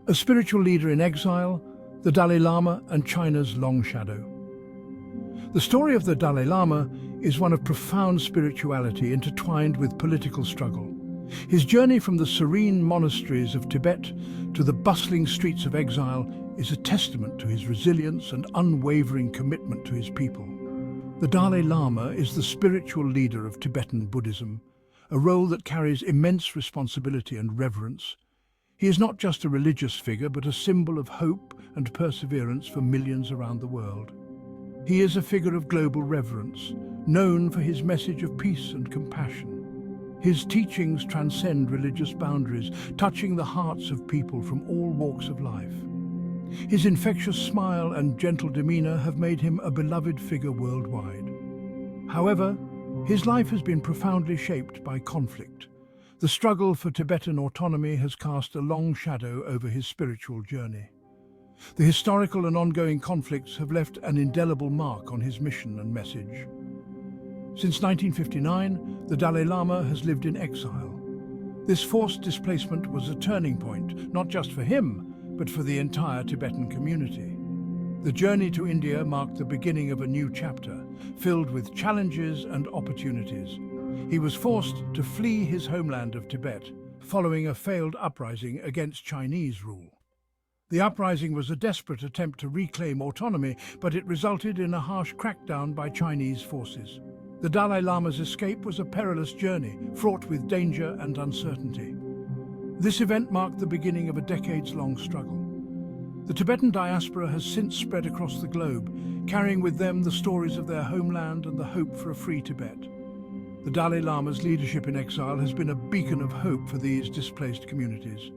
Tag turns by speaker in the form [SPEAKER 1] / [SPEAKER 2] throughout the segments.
[SPEAKER 1] a spiritual leader in exile, the Dalai Lama and China's long shadow. The story of the Dalai Lama is one of profound spirituality intertwined with political struggle. His journey from the serene monasteries of Tibet to the bustling streets of exile is a testament to his resilience and unwavering commitment to his people. The Dalai Lama is the spiritual leader of Tibetan Buddhism, a role that carries immense responsibility and reverence. He is not just a religious figure, but a symbol of hope and perseverance for millions around the world. He is a figure of global reverence, known for his message of peace and compassion. His teachings transcend religious boundaries, touching the hearts of people from all walks of life. His infectious smile and gentle demeanor have made him a beloved figure worldwide. However, his life has been profoundly shaped by conflict. The struggle for Tibetan autonomy has cast a long shadow over his spiritual journey. The historical and ongoing conflicts have left an indelible mark on his mission and message. Since 1959, the Dalai Lama has lived in exile. This forced displacement was a turning point, not just for him, but for the entire Tibetan community. The journey to India marked the beginning of a new chapter, filled with challenges and opportunities. He was forced to flee his homeland of Tibet, following a failed uprising against Chinese rule. The uprising was a desperate attempt to reclaim autonomy, but it resulted in a harsh crackdown by Chinese forces. The Dalai Lama's escape was a perilous journey, fraught with danger and uncertainty. This event marked the beginning of a decades-long struggle. The Tibetan diaspora has since spread across the globe, carrying with them the stories of their homeland and the hope for a free Tibet. The Dalai Lama's leadership in exile has been a beacon of hope for these displaced communities.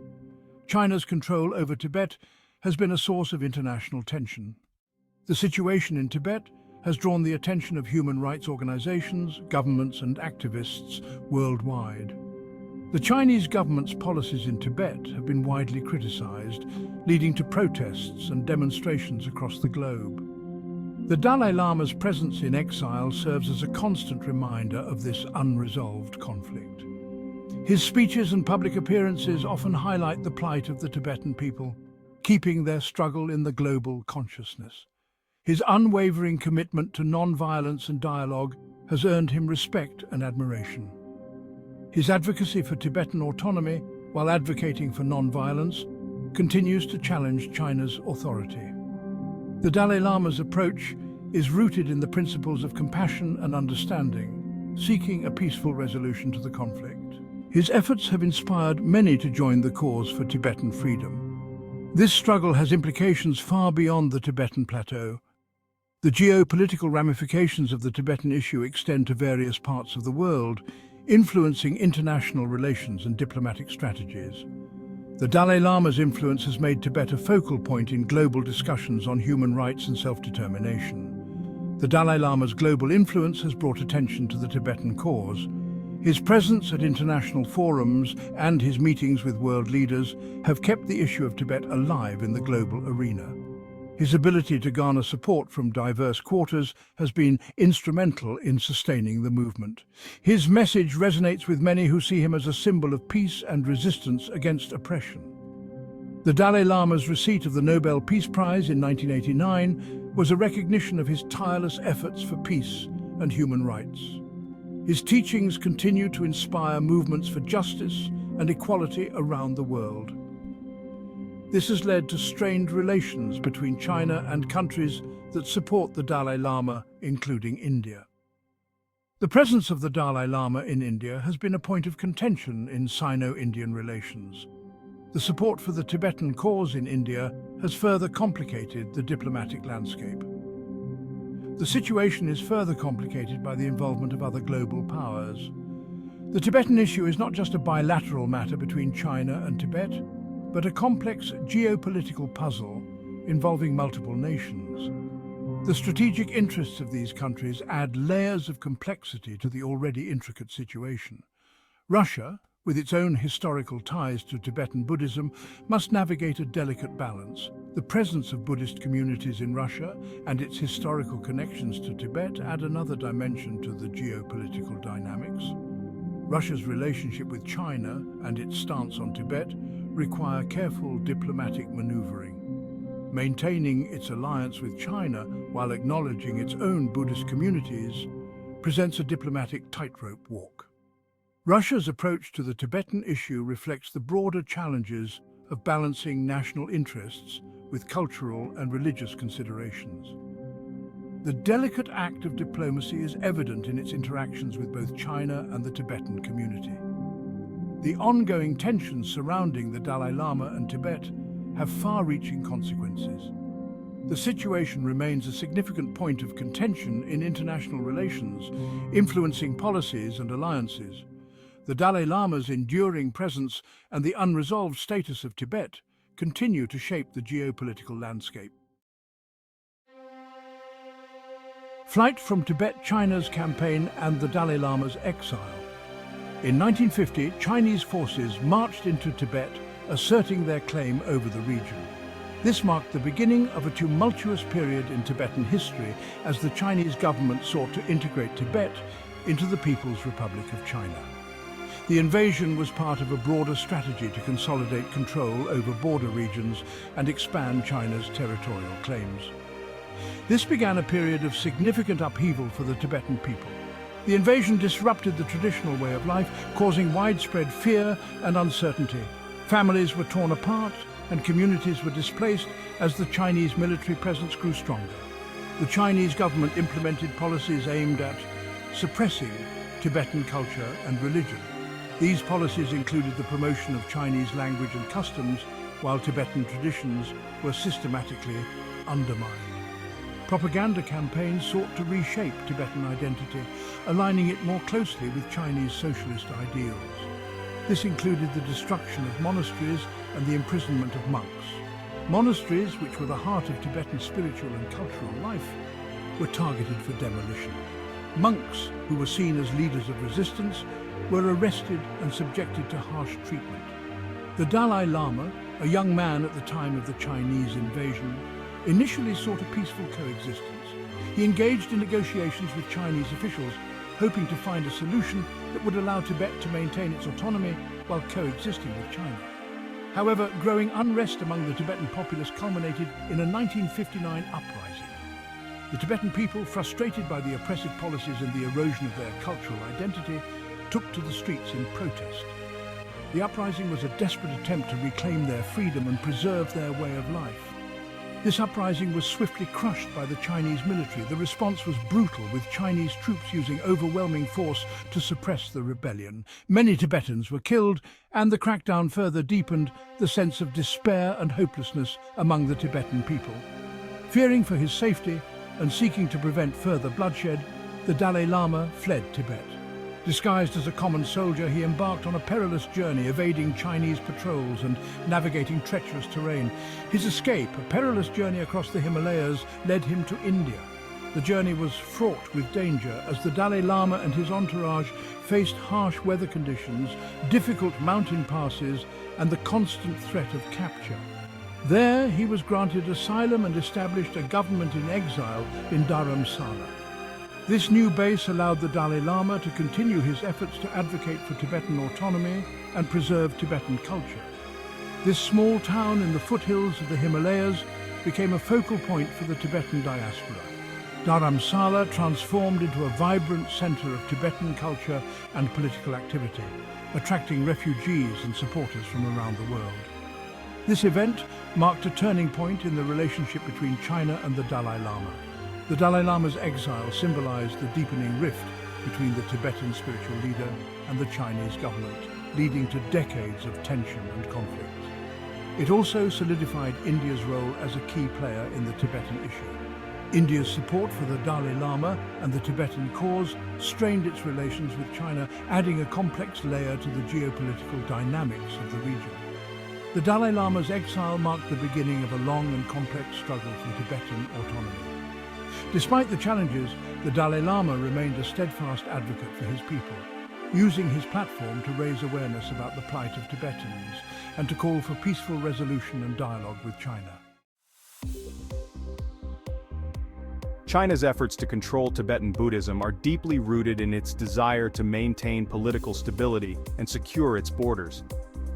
[SPEAKER 1] China's control over Tibet has been a source of international tension. The situation in Tibet has drawn the attention of human rights organizations, governments and activists worldwide. The Chinese government's policies in Tibet have been widely criticized, leading to protests and demonstrations across the globe. The Dalai Lama's presence in exile serves as a constant reminder of this unresolved conflict. His speeches and public appearances often highlight the plight of the Tibetan people, keeping their struggle in the global consciousness. His unwavering commitment to non-violence and dialogue has earned him respect and admiration. His advocacy for Tibetan autonomy, while advocating for non-violence, continues to challenge China's authority. The Dalai Lama's approach is rooted in the principles of compassion and understanding, seeking a peaceful resolution to the conflict. His efforts have inspired many to join the cause for Tibetan freedom. This struggle has implications far beyond the Tibetan plateau. The geopolitical ramifications of the Tibetan issue extend to various parts of the world, influencing international relations and diplomatic strategies. The Dalai Lama's influence has made Tibet a focal point in global discussions on human rights and self-determination. The Dalai Lama's global influence has brought attention to the Tibetan cause. His presence at international forums and his meetings with world leaders have kept the issue of Tibet alive in the global arena. His ability to garner support from diverse quarters has been instrumental in sustaining the movement. His message resonates with many who see him as a symbol of peace and resistance against oppression. The Dalai Lama's receipt of the Nobel Peace Prize in 1989 was a recognition of his tireless efforts for peace and human rights. His teachings continue to inspire movements for justice and equality around the world. This has led to strained relations between China and countries that support the Dalai Lama, including India. The presence of the Dalai Lama in India has been a point of contention in Sino-Indian relations. The support for the Tibetan cause in India has further complicated the diplomatic landscape. The situation is further complicated by the involvement of other global powers. The Tibetan issue is not just a bilateral matter between China and Tibet, but a complex geopolitical puzzle involving multiple nations. The strategic interests of these countries add layers of complexity to the already intricate situation. Russia, with its own historical ties to Tibetan Buddhism, must navigate a delicate balance. The presence of Buddhist communities in Russia and its historical connections to Tibet add another dimension to the geopolitical dynamics. Russia's relationship with China and its stance on Tibet require careful diplomatic maneuvering. Maintaining its alliance with China while acknowledging its own Buddhist communities presents a diplomatic tightrope walk. Russia's approach to the Tibetan issue reflects the broader challenges of balancing national interests with cultural and religious considerations. The delicate act of diplomacy is evident in its interactions with both China and the Tibetan community. The ongoing tensions surrounding the Dalai Lama and Tibet have far-reaching consequences. The situation remains a significant point of contention in international relations, influencing policies and alliances. The Dalai Lama's enduring presence and the unresolved status of Tibet continue to shape the geopolitical landscape. Flight from Tibet, China's campaign and the Dalai Lama's exile. In 1950, Chinese forces marched into Tibet, asserting their claim over the region. This marked the beginning of a tumultuous period in Tibetan history as the Chinese government sought to integrate Tibet into the People's Republic of China. The invasion was part of a broader strategy to consolidate control over border regions and expand China's territorial claims. This began a period of significant upheaval for the Tibetan people. The invasion disrupted the traditional way of life, causing widespread fear and uncertainty. Families were torn apart and communities were displaced as the Chinese military presence grew stronger. The Chinese government implemented policies aimed at suppressing Tibetan culture and religion. These policies included the promotion of Chinese language and customs, while Tibetan traditions were systematically undermined. Propaganda campaigns sought to reshape Tibetan identity, aligning it more closely with Chinese socialist ideals. This included the destruction of monasteries and the imprisonment of monks. Monasteries, which were the heart of Tibetan spiritual and cultural life, were targeted for demolition. Monks, who were seen as leaders of resistance, were arrested and subjected to harsh treatment. The Dalai Lama, a young man at the time of the Chinese invasion, initially sought a peaceful coexistence. He engaged in negotiations with Chinese officials, hoping to find a solution that would allow Tibet to maintain its autonomy while coexisting with China. However, growing unrest among the Tibetan populace culminated in a 1959 uprising. The Tibetan people, frustrated by the oppressive policies and the erosion of their cultural identity, took to the streets in protest. The uprising was a desperate attempt to reclaim their freedom and preserve their way of life. This uprising was swiftly crushed by the Chinese military. The response was brutal, with Chinese troops using overwhelming force to suppress the rebellion. Many Tibetans were killed, and the crackdown further deepened the sense of despair and hopelessness among the Tibetan people. Fearing for his safety and seeking to prevent further bloodshed, the Dalai Lama fled Tibet. Disguised as a common soldier, he embarked on a perilous journey, evading Chinese patrols and navigating treacherous terrain. His escape, a perilous journey across the Himalayas, led him to India. The journey was fraught with danger as the Dalai Lama and his entourage faced harsh weather conditions, difficult mountain passes, and the constant threat of capture. There, he was granted asylum and established a government-in-exile in Dharamsala. This new base allowed the Dalai Lama to continue his efforts to advocate for Tibetan autonomy and preserve Tibetan culture. This small town in the foothills of the Himalayas became a focal point for the Tibetan diaspora. Dharamsala transformed into a vibrant center of Tibetan culture and political activity, attracting refugees and supporters from around the world. This event marked a turning point in the relationship between China and the Dalai Lama. The Dalai Lama's exile symbolized the deepening rift between the Tibetan spiritual leader and the Chinese government, leading to decades of tension and conflict. It also solidified India's role as a key player in the Tibetan issue. India's support for the Dalai Lama and the Tibetan cause strained its relations with China, adding a complex layer to the geopolitical dynamics of the region. The Dalai Lama's exile marked the beginning of a long and complex struggle for Tibetan autonomy. Despite the challenges, the Dalai Lama remained a steadfast advocate for his people, using his platform to raise awareness about the plight of Tibetans and to call for peaceful resolution and dialogue with China.
[SPEAKER 2] China's efforts to control Tibetan Buddhism are deeply rooted in its desire to maintain political stability and secure its borders.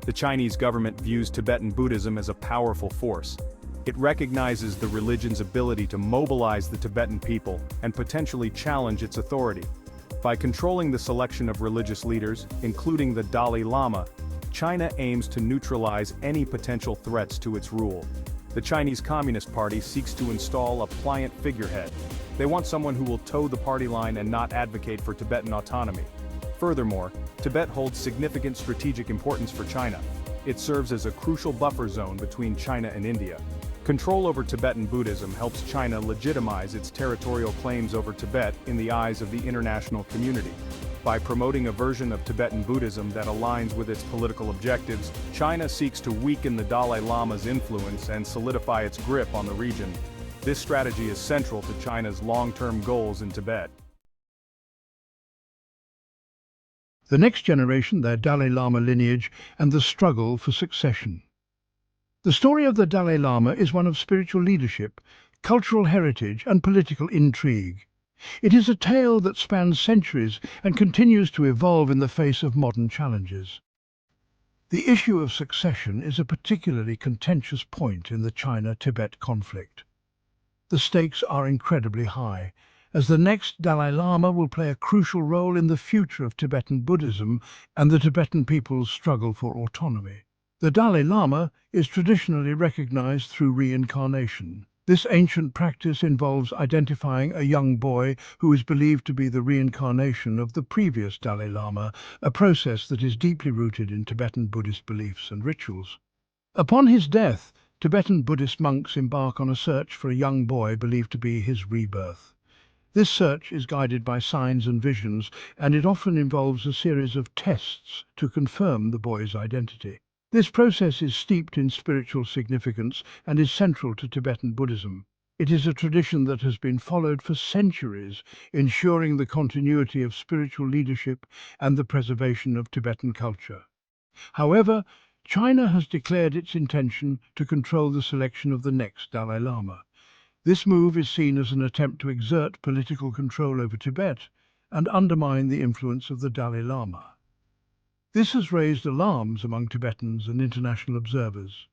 [SPEAKER 2] The Chinese government views Tibetan Buddhism as a powerful force. It recognizes the religion's ability to mobilize the Tibetan people and potentially challenge its authority. By controlling the selection of religious leaders, including the Dalai Lama, China aims to neutralize any potential threats to its rule. The Chinese Communist Party seeks to install a pliant figurehead. They want someone who will toe the party line and not advocate for Tibetan autonomy. Furthermore, Tibet holds significant strategic importance for China. It serves as a crucial buffer zone between China and India. Control over Tibetan Buddhism helps China legitimize its territorial claims over Tibet in the eyes of the international community. By promoting a version of Tibetan Buddhism that aligns with its political objectives, China seeks to weaken the Dalai Lama's influence and solidify its grip on the region. This strategy is central to China's long-term goals in Tibet.
[SPEAKER 1] The next generation, their Dalai Lama lineage, and the struggle for succession. The story of the Dalai Lama is one of spiritual leadership, cultural heritage, and political intrigue. It is a tale that spans centuries and continues to evolve in the face of modern challenges. The issue of succession is a particularly contentious point in the China-Tibet conflict. The stakes are incredibly high, as the next Dalai Lama will play a crucial role in the future of Tibetan Buddhism and the Tibetan people's struggle for autonomy. The Dalai Lama is traditionally recognized through reincarnation. This ancient practice involves identifying a young boy who is believed to be the reincarnation of the previous Dalai Lama, a process that is deeply rooted in Tibetan Buddhist beliefs and rituals. Upon his death, Tibetan Buddhist monks embark on a search for a young boy believed to be his rebirth. This search is guided by signs and visions, and it often involves a series of tests to confirm the boy's identity. This process is steeped in spiritual significance and is central to Tibetan Buddhism. It is a tradition that has been followed for centuries, ensuring the continuity of spiritual leadership and the preservation of Tibetan culture. However, China has declared its intention to control the selection of the next Dalai Lama. This move is seen as an attempt to exert political control over Tibet and undermine the influence of the Dalai Lama. This has raised alarms among Tibetans and international observers.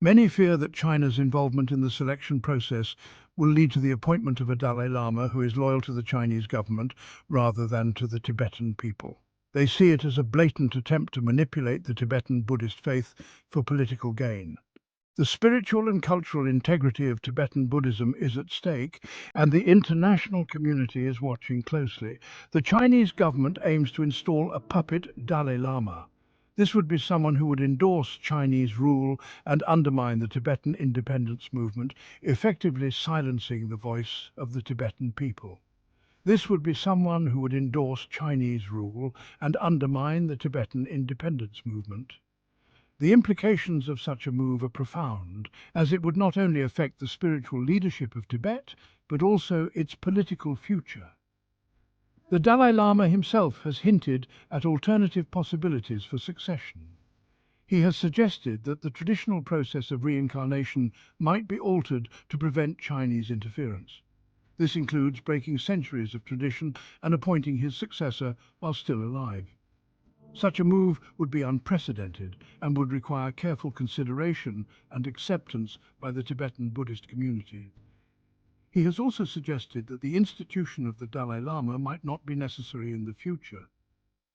[SPEAKER 1] Many fear that China's involvement in the selection process will lead to the appointment of a Dalai Lama who is loyal to the Chinese government rather than to the Tibetan people. They see it as a blatant attempt to manipulate the Tibetan Buddhist faith for political gain. The spiritual and cultural integrity of Tibetan Buddhism is at stake, and the international community is watching closely. The Chinese government aims to install a puppet Dalai Lama. This would be someone who would endorse Chinese rule and undermine the Tibetan independence movement, effectively silencing the voice of the Tibetan people. This would be someone who would endorse Chinese rule and undermine the Tibetan independence movement. The implications of such a move are profound, as it would not only affect the spiritual leadership of Tibet, but also its political future. The Dalai Lama himself has hinted at alternative possibilities for succession. He has suggested that the traditional process of reincarnation might be altered to prevent Chinese interference. This includes breaking centuries of tradition and appointing his successor while still alive. Such a move would be unprecedented and would require careful consideration and acceptance by the Tibetan Buddhist community. He has also suggested that the institution of the Dalai Lama might not be necessary in the future.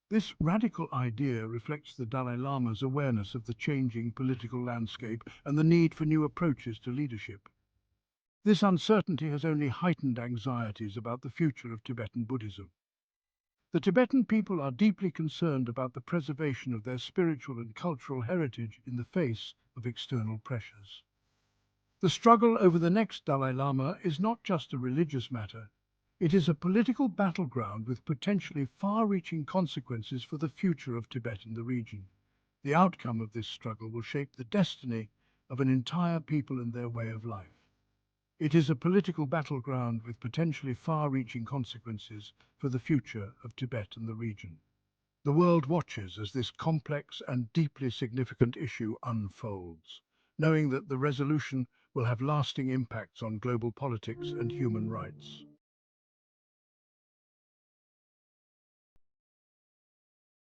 [SPEAKER 1] This radical idea reflects the Dalai Lama's awareness of the changing political landscape and the need for new approaches to leadership. This uncertainty has only heightened anxieties about the future of Tibetan Buddhism. The Tibetan people are deeply concerned about the preservation of their spiritual and cultural heritage in the face of external pressures. The struggle over the next Dalai Lama is not just a religious matter. It is a political battleground with potentially far-reaching consequences for the future of Tibet and the region. The outcome of this struggle will shape the destiny of an entire people and their way of life. It is a political battleground with potentially far-reaching consequences for the future of Tibet and the region. The world watches as this complex and deeply significant issue unfolds, knowing that the resolution will have lasting impacts on global politics and human rights.